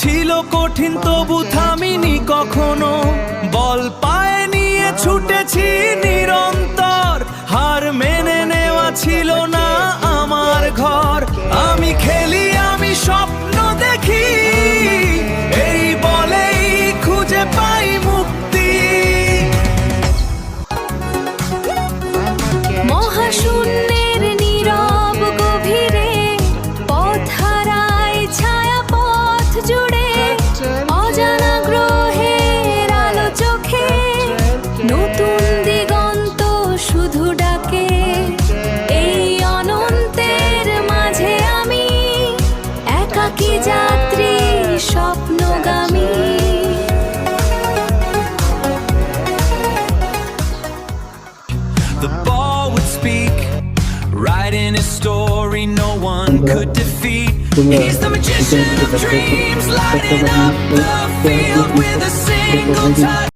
ছিল কঠিন তবু থামিনি কখনো, বল পায়ে নিয়ে ছুটেছি নিরন্তর, হার মেনে নেওয়া ছিল না আমার ঘর। আমি খেলি, আমি স্বপ্ন দেখি, এই বলেই খুঁজে পাই মুক্তি। মহাশূন্যের নীরব গভীরে পথ হারায় ছায়া পথ জুড়ে, অজানা গ্রহের আলো চোখে নতুন দিগন্ত শুধু ডাকে। এই অনন্তের মাঝে আমি একাকী যাত্রী স্বপ্নগামী। The ball would speak, writing a story no one could defeat. He's the magician of dreams, lighting up the field with a single touch.